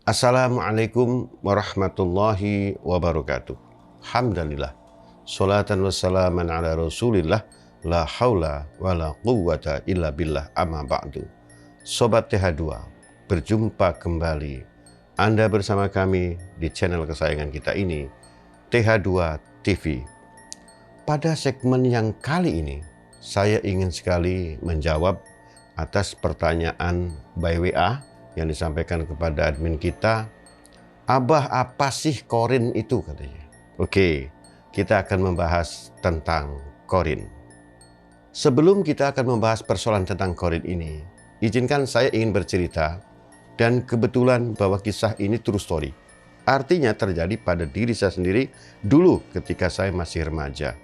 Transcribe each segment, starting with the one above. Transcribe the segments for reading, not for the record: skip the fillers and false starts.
Assalamualaikum warahmatullahi wabarakatuh. Alhamdulillah. Salatan wassalaman ala rasulillah. La haula wa la quwwata illa billah, amma ba'du. Sobat TH2, berjumpa kembali Anda bersama kami di channel kesayangan kita ini, TH2 TV. Pada segmen yang kali ini, saya ingin sekali menjawab atas pertanyaan by WA yang disampaikan kepada admin kita. Abah, apa sih korin itu, katanya. Oke, kita akan membahas tentang korin. Sebelum kita akan membahas persoalan tentang korin ini, izinkan saya ingin bercerita, dan kebetulan bahwa kisah ini true story. Artinya terjadi pada diri saya sendiri dulu ketika saya masih remaja.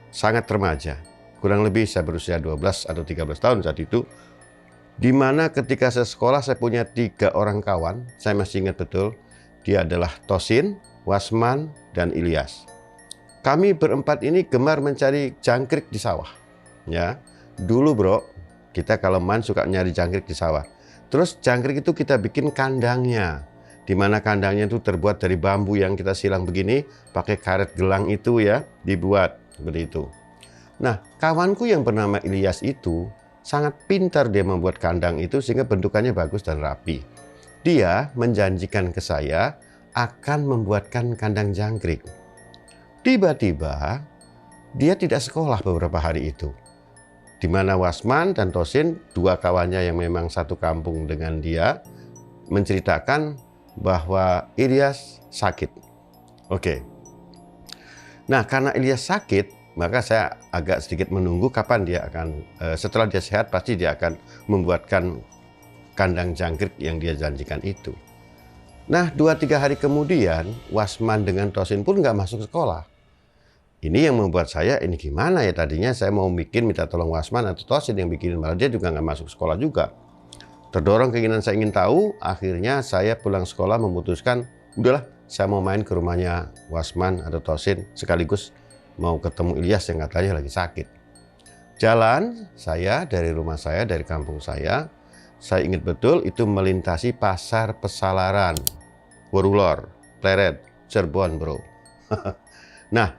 Sangat remaja, kurang lebih saya berusia 12 atau 13 tahun saat itu. Di mana ketika saya sekolah, saya punya 3 orang kawan, saya masih ingat betul. Dia adalah Tosin, Wasman, dan Ilyas. Kami berempat ini gemar mencari jangkrik di sawah. Ya, dulu bro, kita kalau main suka nyari jangkrik di sawah. Terus jangkrik itu kita bikin kandangnya, di mana kandangnya itu terbuat dari bambu yang kita silang begini, pakai karet gelang itu ya, dibuat seperti itu. Nah, kawanku yang bernama Ilyas itu sangat pintar, dia membuat kandang itu sehingga bentukannya bagus dan rapi. Dia menjanjikan ke saya akan membuatkan kandang jangkrik. Tiba-tiba dia tidak sekolah beberapa hari itu. Di mana Wasman dan Tosin, 2 kawannya yang memang satu kampung dengan dia, menceritakan bahwa Ilyas sakit. Oke. Nah, karena Ilyas sakit, maka saya agak sedikit menunggu kapan dia akan, setelah dia sehat pasti dia akan membuatkan kandang jangkrik yang dia janjikan itu. Nah, 2-3 hari kemudian, Wasman dengan Tosin pun nggak masuk sekolah. Ini yang membuat saya, ini gimana ya, tadinya saya mau minta tolong Wasman atau Tosin yang bikinin, malah dia juga nggak masuk sekolah juga. Terdorong keinginan saya ingin tahu, akhirnya saya pulang sekolah memutuskan, udahlah saya mau main ke rumahnya Wasman atau Tosin, sekaligus mau ketemu Ilyas yang katanya lagi sakit. Jalan saya dari rumah saya, dari kampung saya ingat betul itu melintasi pasar Pesalaran, Worulor, Pleret, Cirebon bro. Nah,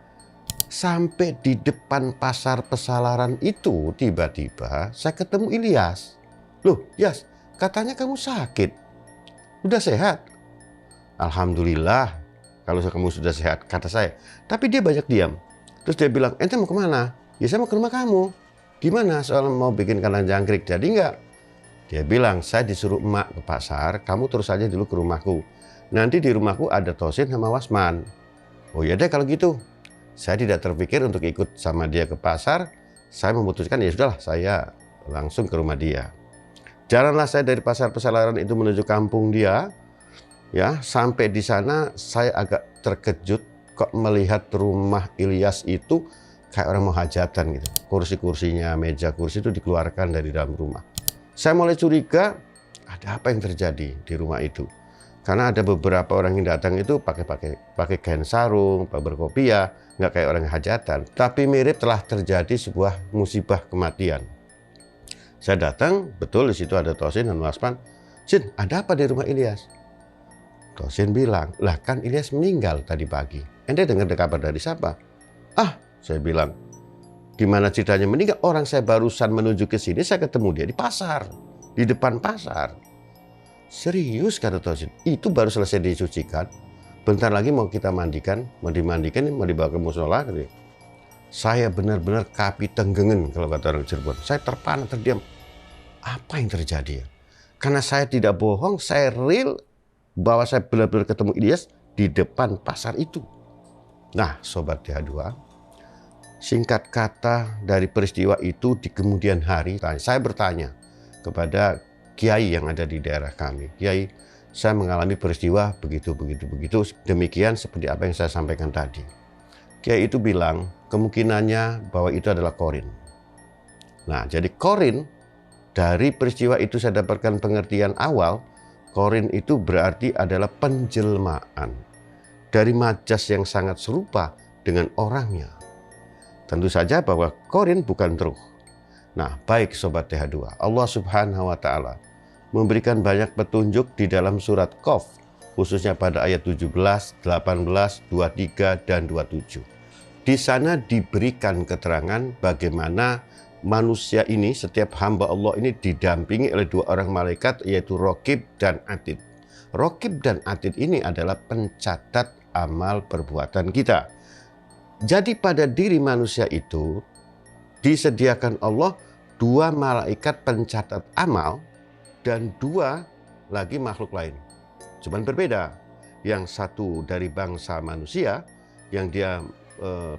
sampai di depan pasar Pesalaran itu tiba-tiba saya ketemu Ilyas. Loh Yas, katanya kamu sakit, udah sehat? Alhamdulillah kalau kamu sudah sehat, kata saya. Tapi dia banyak diam. Terus dia bilang, ente mau kemana? Ya saya mau ke rumah kamu. Gimana soal mau bikin kandang jangkrik, jadi enggak? Dia bilang, saya disuruh emak ke pasar, kamu terus aja dulu ke rumahku. Nanti di rumahku ada Tosin sama Wasman. Oh ya deh kalau gitu. Saya tidak terpikir untuk ikut sama dia ke pasar. Saya memutuskan ya sudahlah, saya langsung ke rumah dia. Jalanlah saya dari pasar Pesalaran itu menuju kampung dia. Ya, sampai di sana saya agak terkejut kok melihat rumah Ilyas itu kayak orang mau hajatan gitu. Kursi-kursinya, meja kursi itu dikeluarkan dari dalam rumah. Saya mulai curiga ada apa yang terjadi di rumah itu. Karena ada beberapa orang yang datang itu pakai kain sarung, berkopiah, nggak kayak orang hajatan. Tapi mirip telah terjadi sebuah musibah kematian. Saya datang, betul di situ ada Tosin dan Wasman. Sin, ada apa di rumah Ilyas? Tosin bilang, lah kan Ilyas meninggal tadi pagi. Ente dengar kabar dari siapa? Ah, saya bilang, gimana ceritanya meninggal? Orang saya barusan menuju ke sini, saya ketemu dia di pasar, di depan pasar. Serius, kata Tosin, itu baru selesai disucikan. Bentar lagi mau kita mandikan, mau dimandikan, mau dibawa ke musola. Saya benar-benar kapi tenggengen kalau kata orang Cirebon. Saya terpana, terdiam. Apa yang terjadi ya? Karena saya tidak bohong, saya real bahwa saya benar-benar ketemu Ilyas di depan pasar itu. Nah, Sobat TH2, singkat kata dari peristiwa itu di kemudian hari, saya bertanya kepada kiai yang ada di daerah kami. Kiai, saya mengalami peristiwa begitu. Demikian seperti apa yang saya sampaikan tadi. Kiai itu bilang, kemungkinannya bahwa itu adalah korin. Nah, jadi korin, dari peristiwa itu saya dapatkan pengertian awal, korin itu berarti adalah penjelmaan dari majas yang sangat serupa dengan orangnya. Tentu saja bahwa korin bukan ruh. Nah, baik Sobat TH2, Allah Subhanahu wa Ta'ala memberikan banyak petunjuk di dalam surat Qaf khususnya pada ayat 17, 18, 23, dan 27. Di sana diberikan keterangan bagaimana manusia ini, setiap hamba Allah ini didampingi oleh dua orang malaikat, yaitu Raqib dan Atid. Raqib dan Atid ini adalah pencatat amal perbuatan kita. Jadi pada diri manusia itu disediakan Allah dua malaikat pencatat amal dan dua lagi makhluk lain. Cuman berbeda. Yang satu dari bangsa manusia yang dia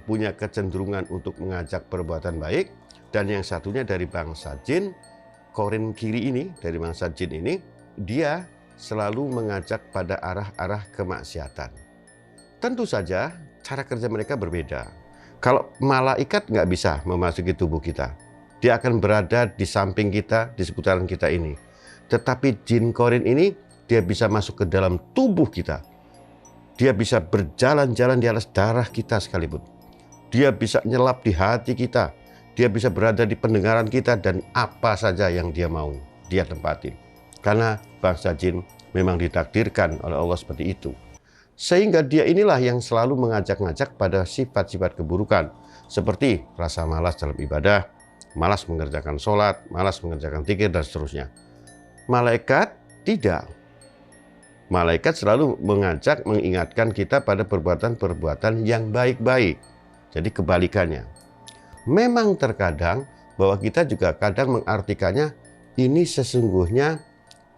punya kecenderungan untuk mengajak perbuatan baik, dan yang satunya dari bangsa jin. Korin kiri ini dari bangsa jin ini, dia selalu mengajak pada arah-arah kemaksiatan. Tentu saja cara kerja mereka berbeda. Kalau malaikat nggak bisa memasuki tubuh kita, dia akan berada di samping kita, di seputaran kita ini. Tetapi jin korin ini, dia bisa masuk ke dalam tubuh kita. Dia bisa berjalan-jalan di atas darah kita sekalipun. Dia bisa nyelap di hati kita. Dia bisa berada di pendengaran kita, dan apa saja yang dia mau, dia tempatin. Karena bangsa jin memang ditakdirkan oleh Allah seperti itu. Sehingga dia inilah yang selalu mengajak-ngajak pada sifat-sifat keburukan. Seperti rasa malas dalam ibadah, malas mengerjakan sholat, malas mengerjakan zikir, dan seterusnya. Malaikat tidak. Malaikat selalu mengajak, mengingatkan kita pada perbuatan-perbuatan yang baik-baik. Jadi kebalikannya. Memang terkadang bahwa kita juga kadang mengartikannya, ini sesungguhnya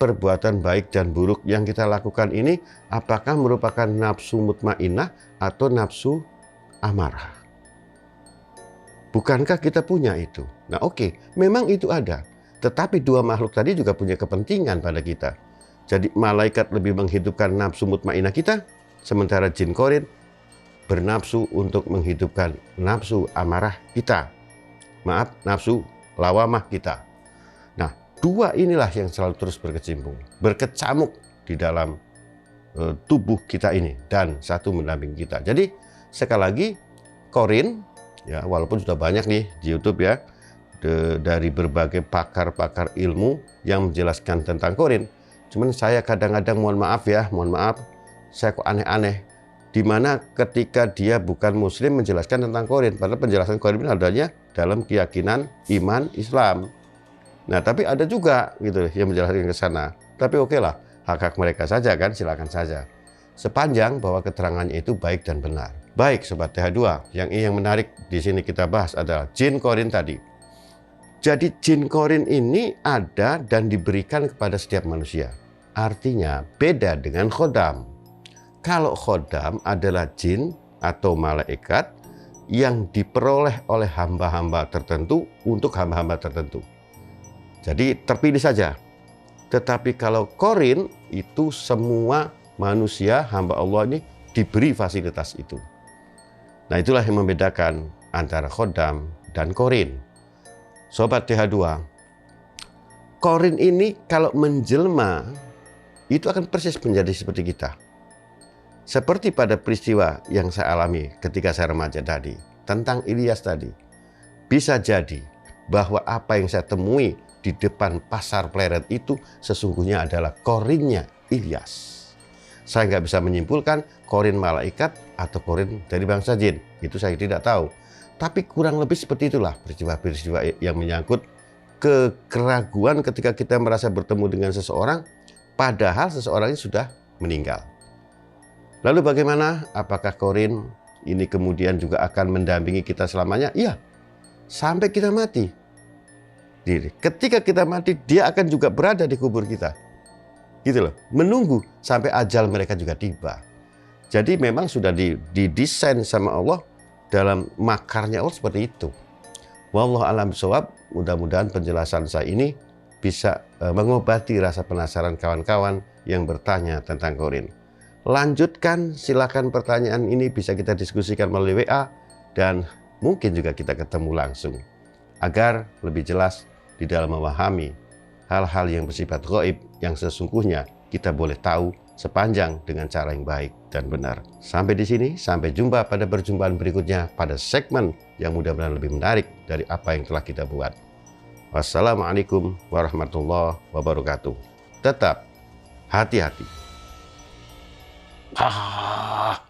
perbuatan baik dan buruk yang kita lakukan ini apakah merupakan nafsu mutmainnah atau nafsu amarah. Bukankah kita punya itu? Nah oke, memang itu ada. Tetapi dua makhluk tadi juga punya kepentingan pada kita. Jadi malaikat lebih menghidupkan nafsu mutmainnah kita, sementara jin korin bernafsu untuk menghidupkan nafsu amarah kita. Maaf, nafsu lawamah kita. Nah, dua inilah yang selalu terus berkecamuk di dalam tubuh kita ini, dan satu mendampingi kita. Jadi sekali lagi, korin, ya walaupun sudah banyak nih di YouTube ya, dari berbagai pakar-pakar ilmu yang menjelaskan tentang korin. Cuman saya kadang-kadang mohon maaf, saya kok aneh-aneh. Dimana ketika dia bukan muslim menjelaskan tentang korin, padahal penjelasan korin ini adanya dalam keyakinan iman Islam. Nah tapi ada juga gitu yang menjelaskan ke sana. Tapi oke lah, hak-hak mereka saja kan, silakan saja. Sepanjang bahwa keterangannya itu baik dan benar. Baik Sobat TH2, yang menarik di sini kita bahas adalah jin korin tadi. Jadi jin korin ini ada dan diberikan kepada setiap manusia. Artinya beda dengan khodam. Kalau khodam adalah jin atau malaikat yang diperoleh oleh hamba-hamba tertentu untuk hamba-hamba tertentu. Jadi terpilih saja. Tetapi kalau korin itu semua manusia hamba Allah ini diberi fasilitas itu. Nah itulah yang membedakan antara khodam dan korin. Sobat TH2, korin ini kalau menjelma itu akan persis menjadi seperti kita. Seperti pada peristiwa yang saya alami ketika saya remaja tadi, tentang Ilyas tadi. Bisa jadi bahwa apa yang saya temui di depan pasar Pleret itu sesungguhnya adalah korinnya Ilyas. Saya nggak bisa menyimpulkan korin malaikat atau korin dari bangsa jin. Itu saya tidak tahu. Tapi kurang lebih seperti itulah peristiwa-peristiwa yang menyangkut keraguan ketika kita merasa bertemu dengan seseorang, padahal seseorang ini sudah meninggal. Lalu bagaimana? Apakah korin ini kemudian juga akan mendampingi kita selamanya? Iya, sampai kita mati. Ketika kita mati, dia akan juga berada di kubur kita. Gitu loh, menunggu sampai ajal mereka juga tiba. Jadi memang sudah didesain sama Allah, dalam makarnya Allah seperti itu. Wallahu a'lam bishawab. Mudah-mudahan penjelasan saya ini bisa mengobati rasa penasaran kawan-kawan yang bertanya tentang korin. Lanjutkan, silakan pertanyaan ini bisa kita diskusikan melalui WA, dan mungkin juga kita ketemu langsung agar lebih jelas di dalam memahami hal-hal yang bersifat gaib yang sesungguhnya kita boleh tahu sepanjang dengan cara yang baik dan benar. Sampai di sini, sampai jumpa pada perjumpaan berikutnya pada segmen yang mudah-mudahan lebih menarik dari apa yang telah kita buat. Wassalamualaikum warahmatullahi wabarakatuh. Tetap hati-hati.